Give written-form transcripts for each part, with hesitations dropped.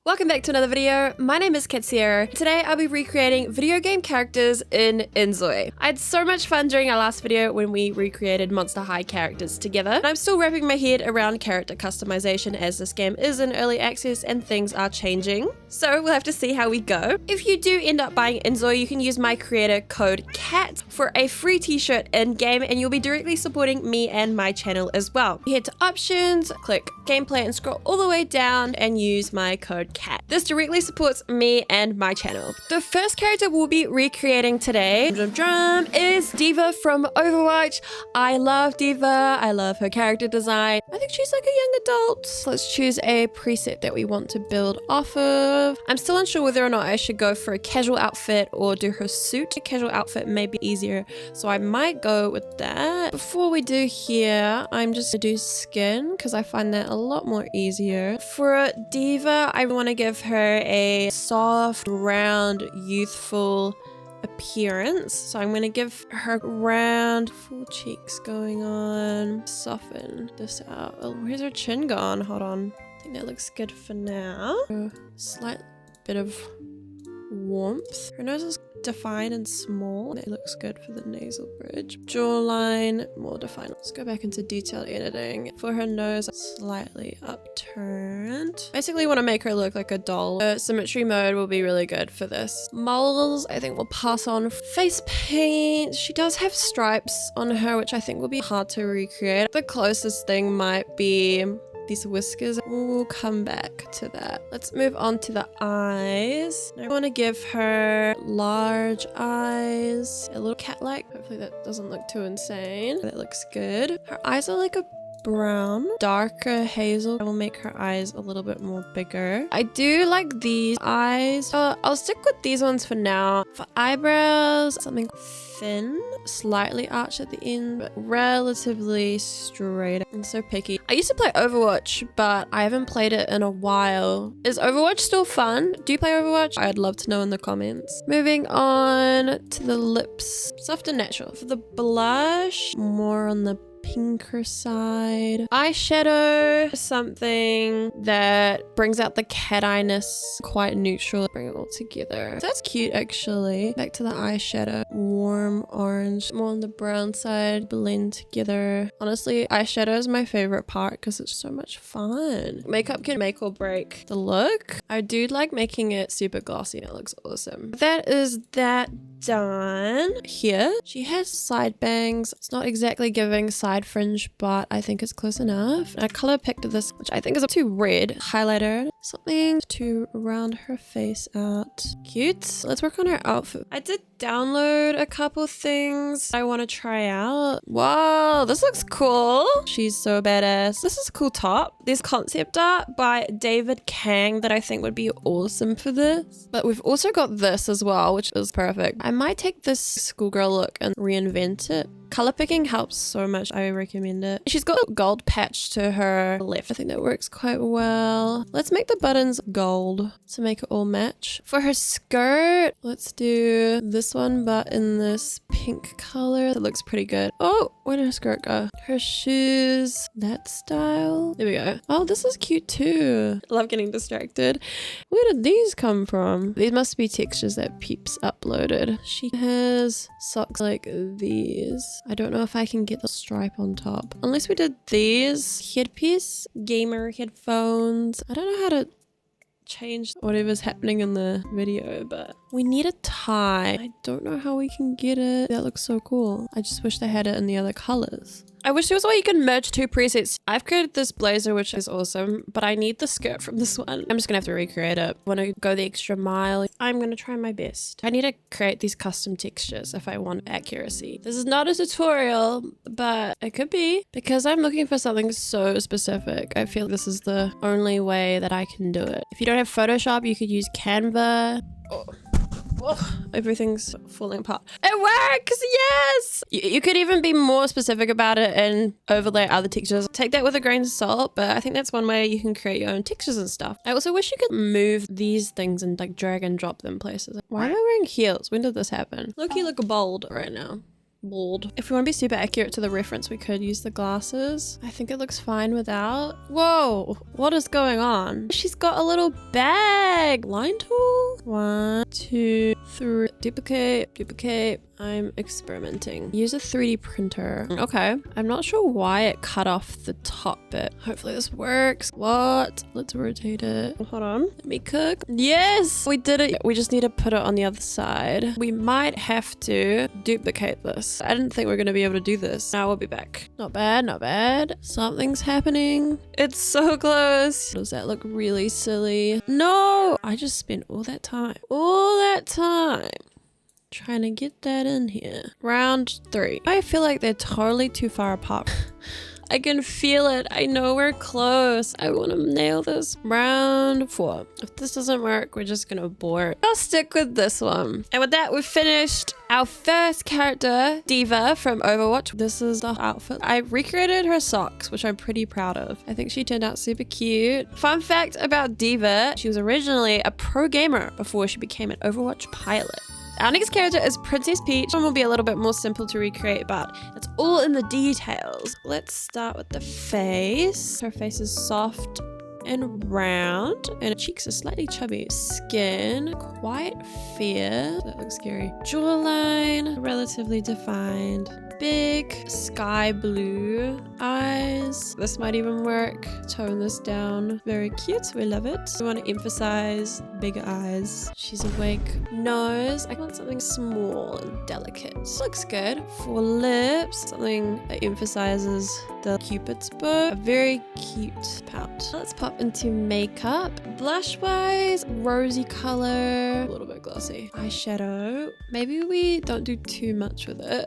Welcome back to another video. My name is Catserro. Today I'll be recreating video game characters in inZOI. I had so much fun during our last video when we recreated Monster High characters together. And I'm still wrapping my head around character customization as this game is in early access and things are changing. So we'll have to see how we go. If you do end up buying inZOI, you can use my creator code CAT for a free t-shirt in-game and you'll be directly supporting me and my channel as well. Head to options, click gameplay and scroll all the way down and use my code CAT. This directly supports me and my channel. The first character we'll be recreating today is D.Va from Overwatch. I love D.Va. I love her character design. I think she's like a young adult. So let's choose a preset that we want to build off of. I'm still unsure whether or not I should go for a casual outfit or do her suit. A casual outfit may be easier, so I might go with that. Before we do here, I'm just gonna do skin because I find that a lot more easier. For D.Va, I want to give her a soft, round, youthful appearance. So I'm going to give her round, full cheeks going on. Soften this out. Oh, where's her chin gone? Hold on. I think that looks good for now. A slight bit of warmth. Her nose is defined and small. It looks good for the nasal bridge. Jawline, more defined. Let's go back into detail editing. For her nose, slightly upturned. Basically want to make her look like a doll. Symmetry mode will be really good for this. Moles, I think we'll pass on. Face paint. She does have stripes on her, which I think will be hard to recreate. The closest thing might be these whiskers. We'll come back to that. Let's move on to the eyes. I want to give her large eyes, a little cat-like. Hopefully that doesn't look too insane. That looks good. Her eyes are like a brown, darker hazel. I will make her eyes a little bit more bigger. I do like these eyes. I'll stick with these ones for now. For eyebrows, something thin, slightly arched at the end, but relatively straight. I'm so picky. I used to play Overwatch, but I haven't played it in a while. Is Overwatch still fun? Do you play Overwatch? I'd love to know in the comments. Moving on to the lips. Soft and natural. For the blush, more on the pinker side. Eyeshadow, something that brings out the cat eye-ness, quite neutral. Bring it all together. That's cute actually. Back to the eyeshadow. Warm orange, more on the brown side, blend together. Honestly, eyeshadow is my favorite part because it's so much fun. Makeup can make or break the look. I do like making it super glossy. It looks awesome. That is that done. Here, she has side bangs. It's not exactly giving side fringe, but I think it's close enough. I color picked this, which I think is too red. Highlighter, something to round her face out. Cute. Let's work on her outfit. I did download a couple things I want to try out. Wow, this looks cool. She's so badass. This is a cool top. There's concept art by David Kang that I think would be awesome for this. But we've also got this as well, which is perfect. I might take this schoolgirl look and reinvent it. Color picking helps so much. I recommend it. She's got a gold patch to her left. I think that works quite well. Let's make the buttons gold to make it all match. For her skirt, let's do this one, but in this pink color. It looks pretty good. Oh, where did her skirt go? Her shoes, that style. There we go. Oh, this is cute too. I love getting distracted. Where did these come from? These must be textures that Peeps uploaded. She has socks like these. I don't know if I can get the stripe on top. Unless we did these. Headpiece, gamer headphones. I don't know how to change whatever's happening in the video, but we need a tie. I don't know how we can get it. That looks so cool. I just wish they had it in the other colors. I wish there was a way you can merge two presets. I've created this blazer, which is awesome, but I need the skirt from this one. I'm just gonna have to recreate it. I want to go the extra mile. I'm gonna try my best. I need to create these custom textures if I want accuracy. This is not a tutorial, but it could be because I'm looking for something so specific. I feel this is the only way that I can do it. If you don't have Photoshop, you could use Canva. Oh, everything's falling apart. It works! Yes! You could even be more specific about it and overlay other textures. Take that with a grain of salt, but I think that's one way you can create your own textures and stuff. I also wish you could move these things and like drag and drop them places. Why am I wearing heels? When did this happen? Look, you look bold right now. bald. If we want to be super accurate to the reference, we could use the glasses. I think it looks fine without. Whoa, what is going on? She's got a little bag. Line tool. 1, 2, 3. Duplicate, duplicate. I'm experimenting. Use a 3D printer. Okay. I'm not sure why it cut off the top bit. Hopefully this works. What? Let's rotate it. Hold on. Let me cook. Yes! We did it. We just need to put it on the other side. We might have to duplicate this. I didn't think we were going to be able to do this. Now we'll be back. Not bad, not bad. Something's happening. It's so close. Does that look really silly? No! I just spent all that time. All that time trying to get that in here. Round 3. I feel like they're totally too far apart. I can feel it. I know we're close. I want to nail this. Round 4. If this doesn't work, we're just gonna abort. I'll stick with this one. And with that, we've finished our first character, D.Va from Overwatch. This is the outfit. I recreated her socks, which I'm pretty proud of. I think she turned out super cute. Fun fact about D.Va, she was originally a pro gamer before she became an Overwatch pilot. Our next character is Princess Peach. One will be a little bit more simple to recreate, but it's all in the details. Let's start with the face. Her face is soft and round, and her cheeks are slightly chubby. Skin, quite fair. That looks scary. Jawline, relatively defined. Big sky blue eyes. This might even work. Tone this down. Very cute. We love it. We want to emphasize bigger eyes. She's awake. Nose. I want something small and delicate. Looks good. For lips, something that emphasizes the Cupid's bow. A very cute pout. Let's pop into makeup. Blush wise, rosy color. A little bit glossy. Eyeshadow. Maybe we don't do too much with it.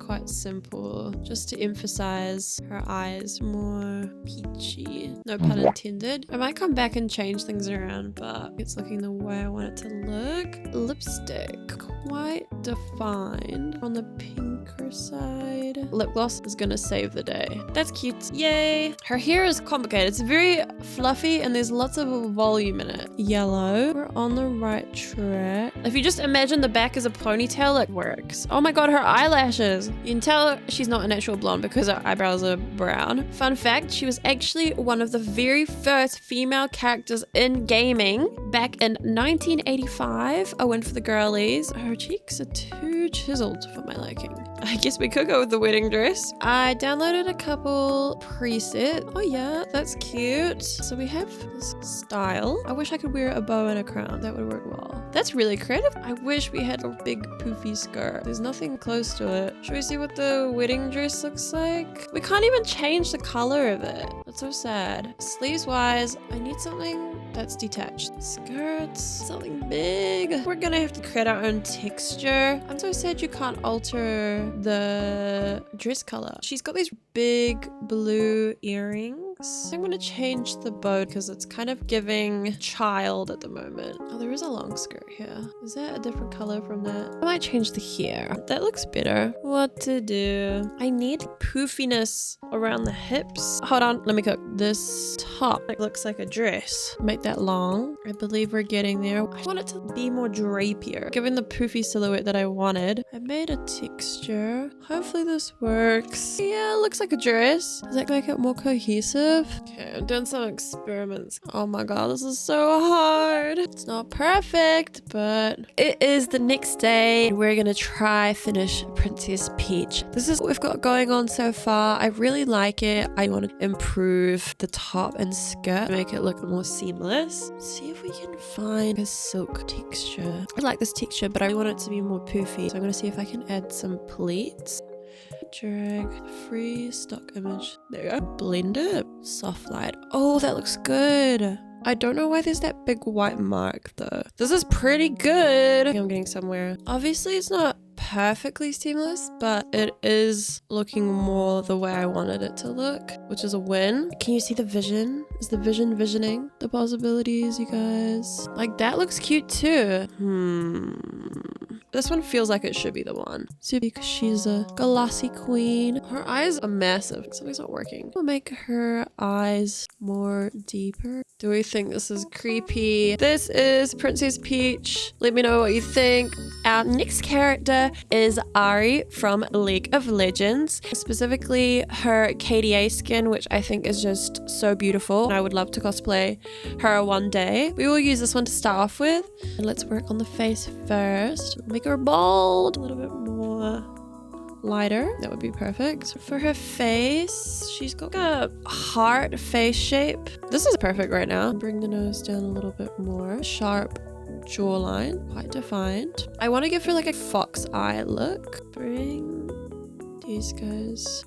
Quite simple, just to emphasize her eyes more peachy. No pun intended. I might come back and change things around, but it's looking the way I want it to look. Lipstick, quite defined on the pinker side. Lip gloss is gonna save the day. That's cute. Yay! Her hair is complicated. It's very fluffy and there's lots of volume in it. Yellow. We're on the right track. If you just imagine the back as a ponytail, it works. Oh my god, her eyelashes. You can tell she's not a natural blonde because her eyebrows are brown. Fun fact, she was actually one of the very first female characters in gaming back in 1985. A win for the girlies. Her cheeks are too chiseled for my liking. I guess we could go with the wedding dress. I downloaded a couple presets. Oh yeah, that's cute. So we have this style. I wish I could wear a bow and a crown. That would work well. That's really creative. I wish we had a big poofy skirt. There's nothing close to it. Should we see what the wedding dress looks like? We can't even change the color of it. That's so sad. Sleeves wise, I need something that's detached. Skirts, something big. We're gonna have to create our own texture. I'm so sad you can't alter the dress color. She's got these big blue earrings. I'm gonna change the bow because it's kind of giving child at the moment. Oh, there is a long skirt here. Is that a different color from that? I might change the hair. That looks better. What to do? I need poofiness around the hips. Hold on, let me cook. This top looks like a dress. Make that long. I believe we're getting there. I want it to be more drapier, given the poofy silhouette that I wanted. I made a texture. Hopefully this works. Yeah, it looks like a dress. Does that make it more cohesive? Okay, I'm doing some experiments. Oh my god, this is so hard. It's not perfect, but it is the next day. We're gonna try finish Princess Peach. This is what we've got going on so far. I really like it. I want to improve the top and skirt, make it look more seamless. See if we can find a silk texture. I like this texture, but I want it to be more poofy. So I'm gonna see if I can add some pleats. Drag free stock image. There you go. Blend it. Soft light. Oh, that looks good. I don't know why there's that big white mark though. This is pretty good. I think I'm getting somewhere. Obviously it's not perfectly seamless, but it is looking more the way I wanted it to look, which is a win. Can you see the vision? Is the vision visioning the possibilities, you guys? Like that looks cute too. This one feels like it should be the one. So because she's a glossy queen. Her eyes are massive. Something's not working. We'll make her eyes more deeper. Do we think this is creepy? This is Princess Peach. Let me know what you think. our next character is Ahri from League of Legends, specifically her KDA skin, which I think is just so beautiful. I would love to cosplay her one day. We will use this one to start off with. And let's work on the face first. Make her bold, a little bit more lighter. That would be perfect. For her face, she's got a heart face shape. This is perfect right now. Bring the nose down a little bit more. Sharp jawline, quite defined. I want to give her like a fox eye look. Bring these guys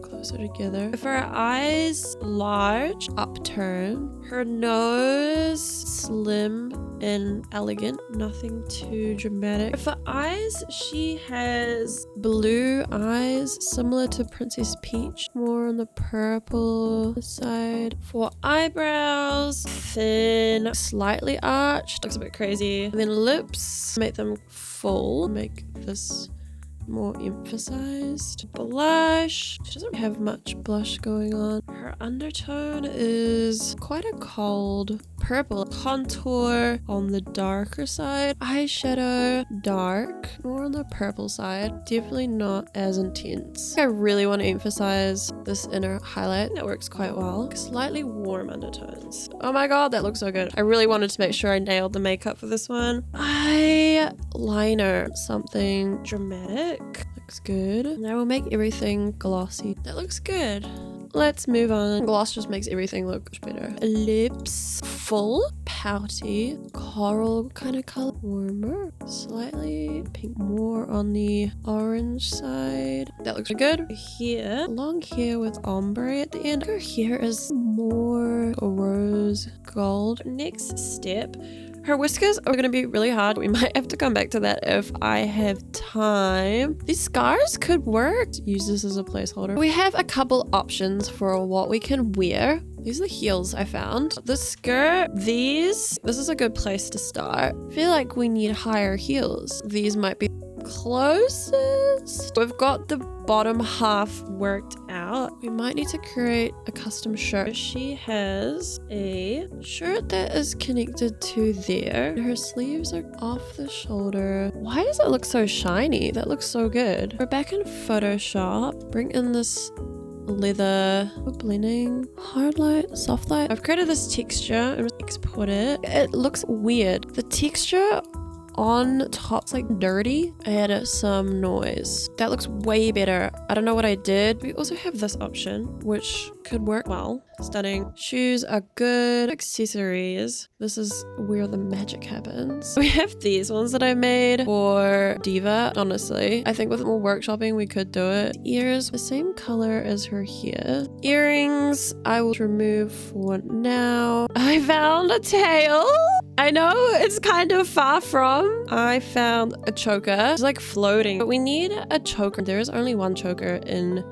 closer together. If her eyes large, upturn. Her nose slim and elegant, nothing too dramatic. For eyes, she has blue eyes similar to Princess Peach, more on the purple side. For eyebrows, thin, slightly arched, looks a bit crazy. And then lips, make them full, make this more emphasized. Blush, she doesn't have much blush going on. Her undertone is quite a cold purple. Contour on the darker side. Eyeshadow, dark, more on the purple side. Definitely not as intense. I really want to emphasize this inner highlight. That works quite well. Slightly warm undertones. Oh my god, that looks so good. I really wanted to make sure I nailed the makeup for this one. Eyeliner, something dramatic. Looks good. Now we'll make everything glossy. That looks good. Let's move on. Gloss just makes everything look much better. Lips, full, pouty, coral kind of color. Warmer, slightly pink, more on the orange side. That looks good. Here, long hair with ombre at the end. Her hair is more rose gold. Next step. Her whiskers are going to be really hard. We might have to come back to that if I have time. These scars could work. Use this as a placeholder. We have a couple options for what we can wear. These are the heels I found. The skirt, this is a good place to start. I feel like we need higher heels. These might be closest. We've got the bottom half worked out. We might need to create a custom shirt. She has a shirt that is connected to there. Her sleeves are off the shoulder. Why does it look so shiny? That looks so good. We're back in Photoshop. Bring in this leather, blending, hard light, soft light. I've created this texture and export it. It looks weird. The texture on top's like dirty. I added some noise. That looks way better. I don't know what I did. We also have this option, which could work well. Stunning. Shoes are good. Accessories. This is where the magic happens. We have these ones that I made for D.Va. Honestly, I think with more workshopping, we could do it. Ears, the same color as her hair. Earrings, I will remove for now. I found a tail. I know it's kind of far from. I found a choker. It's like floating, but we need a choker. There is only one choker in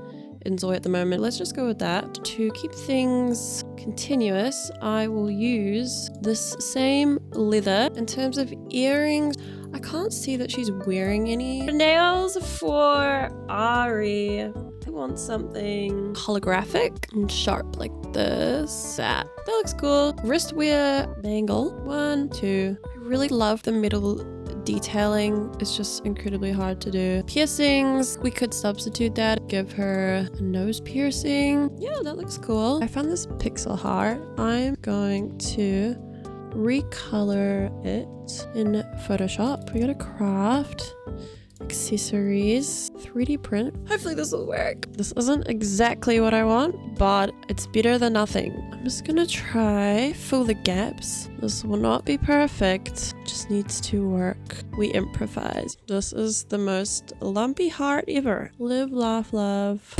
inZOI at the moment. Let's just go with that. To keep things continuous, I will use this same leather. In terms of earrings, I can't see that she's wearing any. Nails for Ahri. I want something holographic and sharp like this. That looks cool. Wrist wear bangle. 1, 2. I really love the middle detailing. It's just incredibly hard to do. Piercings, we could substitute that. Give her a nose piercing. Yeah, that looks cool. I found this pixel heart. I'm going to recolor it in Photoshop. We gotta craft accessories, 3D print. Hopefully this will work. This isn't exactly what I want, but it's better than nothing. I'm just gonna try fill the gaps. This will not be perfect, just needs to work. We improvise. This is the most lumpy heart ever. Live, laugh, love.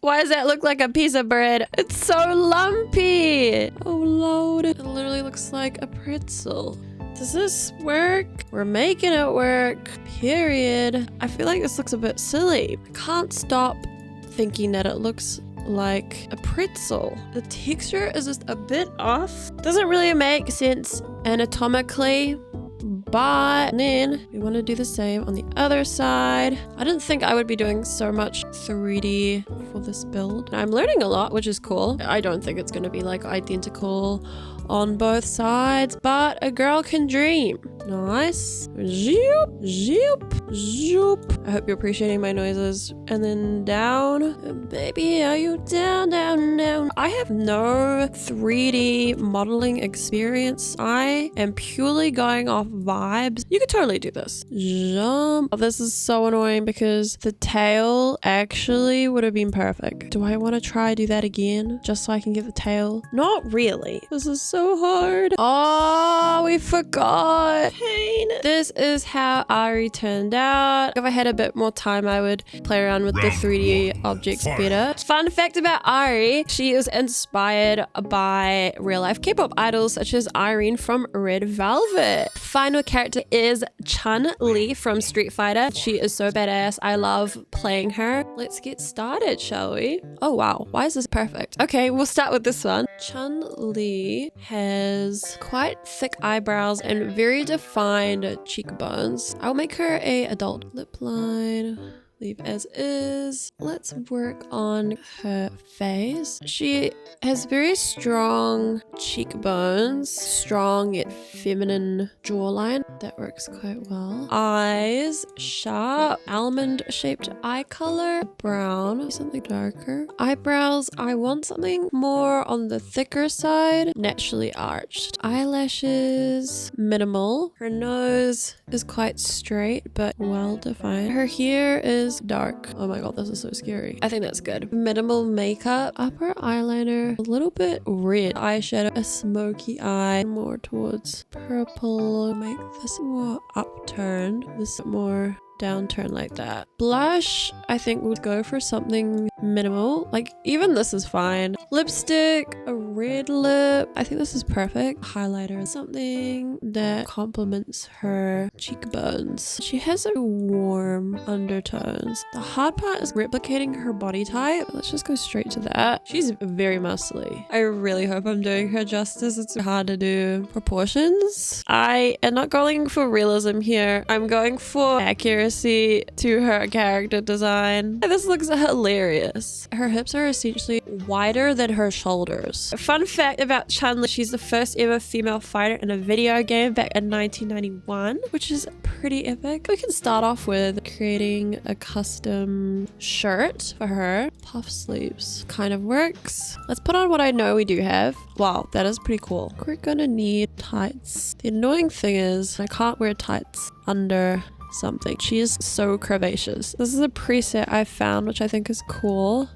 Why does that look like a piece of bread? It's so lumpy. Oh Lord, it literally looks like a pretzel. Does this work? We're making it work, period. I feel like this looks a bit silly. I can't stop thinking that it looks like a pretzel. The texture is just a bit off. Doesn't really make sense anatomically, but then we want to do the same on the other side. I didn't think I would be doing so much 3D for this build. I'm learning a lot, which is cool. I don't think it's going to be like identical on both sides, but a girl can dream. Nice. Zoop, zoop, zoop. I hope you're appreciating my noises. And then down. Baby, are you down, down, down? I have no 3D modeling experience. I am purely going off vibes. You could totally do this. Jump. Oh, this is so annoying because the tail actually would have been perfect. Do I want to try do that again just so I can get the tail? Not really. This is so hard. Oh, we forgot. Pain. This is how Ahri turned out. If I had a bit more time, I would play around with the 3D objects better. Fun fact about Ahri, she is inspired by real life K-pop idols such as Irene from Red Velvet. Final character is Chun-Li from Street Fighter. She is so badass. I love playing her. Let's get started, shall we? Oh wow, why is this perfect? Okay, we'll start with this one. Chun-Li has quite thick eyebrows and very defined cheekbones. I'll make her a adult lip line. Leave as is. Let's work on her face. She has very strong cheekbones, strong yet feminine jawline. That works quite well. Eyes, sharp, almond shaped eye color, brown, something darker. Eyebrows, I want something more on the thicker side, naturally arched. Eyelashes, minimal. Her nose is quite straight but well defined. Her hair is dark. Oh my god, this is so scary. I think that's good. Minimal makeup, upper eyeliner, a little bit red eyeshadow, a smoky eye, more towards purple. Make this more upturned, this more downturn like that. Blush, I think we'll go for something minimal. Like even this is fine. Lipstick, a red lip. I think this is perfect. Highlighter, something that complements her cheekbones. She has a warm undertones. The hard part is replicating her body type. Let's just go straight to that. She's very muscly. I really hope I'm doing her justice. It's hard to do proportions. I am not going for realism here. I'm going for accuracy to her character design. This looks hilarious. Her hips are essentially wider than her shoulders. A fun fact about Chun-Li, she's the first ever female fighter in a video game back in 1991, which is pretty epic. We can start off with creating a custom shirt for her. Puff sleeves kind of works. Let's put on what I know we do have. Wow, that is pretty cool. We're gonna need tights. The annoying thing is I can't wear tights under something. She is so curvaceous. This is a preset I found, which I think is cool.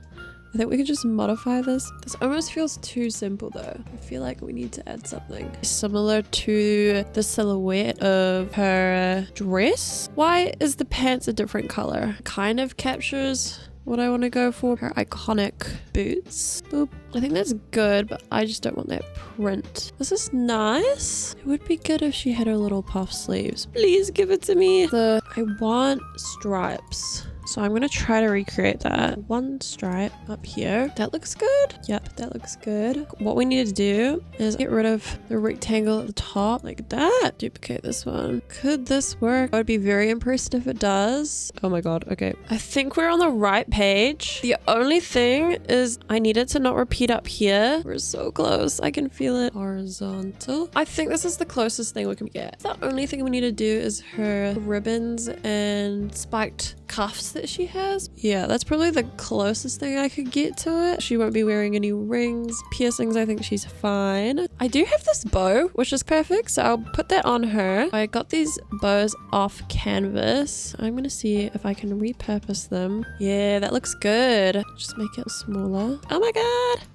I think we could just modify this. This almost feels too simple though. I feel like we need to add something similar to the silhouette of her dress. Why is the pants a different color? Kind of captures what I want to go for. Her iconic boots. Boop. I think that's good, but I just don't want that print. This is nice. It would be good if she had her little puff sleeves. Please give it to me. I want stripes. So I'm going to try to recreate that. One stripe up here. That looks good. Yep, that looks good. What we need to do is get rid of the rectangle at the top like that. Duplicate this one. Could this work? I would be very impressed if it does. Oh my god. Okay. I think we're on the right page. The only thing is I need it to not repeat up here. We're so close. I can feel it. Horizontal. I think this is the closest thing we can get. The only thing we need to do is her ribbons and spiked cuffs that she has. Yeah, that's probably the closest thing I could get to it. She won't be wearing any rings. Piercings, I think she's fine. I do have this bow, which is perfect, so I'll put that on her. I got these bows off canvas. I'm gonna see if I can repurpose them. Yeah, that looks good. Just make it smaller. Oh my god,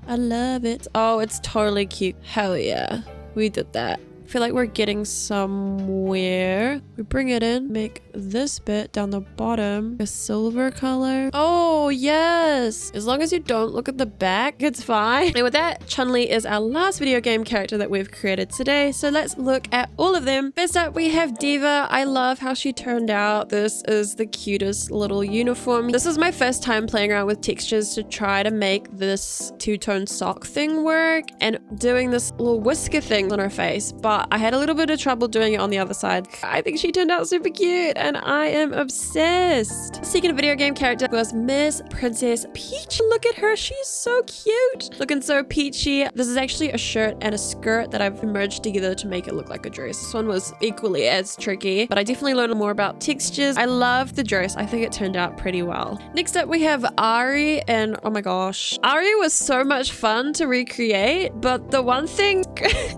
I love it. Oh, it's totally cute. Hell yeah, we did that. I feel like we're getting somewhere. We bring it in, make this bit down the bottom a silver color. Oh yes, as long as you don't look at the back, it's fine. And with that, Chun-Li is our last video game character that we've created today, so let's look at all of them. First up, we have D.Va. I love how she turned out. This is the cutest little uniform. This is my first time playing around with textures to try to make this two-tone sock thing work and doing this little whisker thing on her face, but I had a little bit of trouble doing it on the other side. I think she turned out super cute and I am obsessed. Second video game character was Miss is Princess Peach. Look at her. She's so cute. Looking so peachy. This is actually a shirt and a skirt that I've merged together to make it look like a dress. This one was equally as tricky, but I definitely learned more about textures. I love the dress. I think it turned out pretty well. Next up, we have Ahri, and oh my gosh. Ahri was so much fun to recreate, but the one thing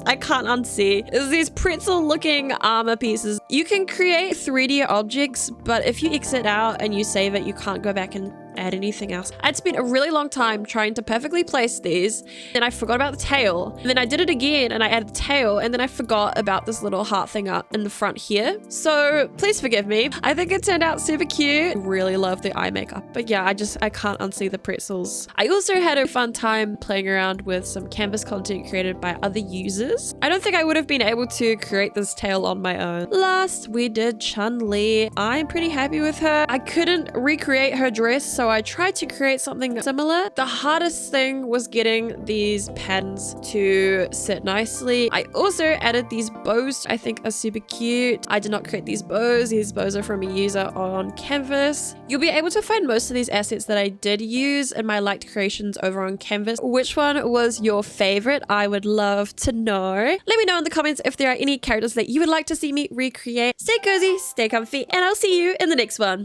I can't unsee is these pretzel looking armor pieces. You can create 3D objects, but if you exit out and you save it, you can't go back and add anything else. I'd spent a really long time trying to perfectly place these, and I forgot about the tail, and then I did it again and I added the tail, and then I forgot about this little heart thing up in the front here. So please forgive me. I think it turned out super cute. I really love the eye makeup, but yeah, I can't unsee the pretzels. I also had a fun time playing around with some canvas content created by other users. I don't think I would have been able to create this tail on my own. Last, we did Chun-Li. I'm pretty happy with her. I couldn't recreate her dress, so I tried to create something similar. The hardest thing was getting these patterns to sit nicely. I also added these bows I think are super cute. I did not create these bows. These bows are from a user on Canvas. You'll be able to find most of these assets that I did use in my liked creations over on Canvas. Which one was your favorite? I would love to know. Let me know in the comments if there are any characters that you would like to see me recreate. Stay cozy, stay comfy, and I'll see you in the next one.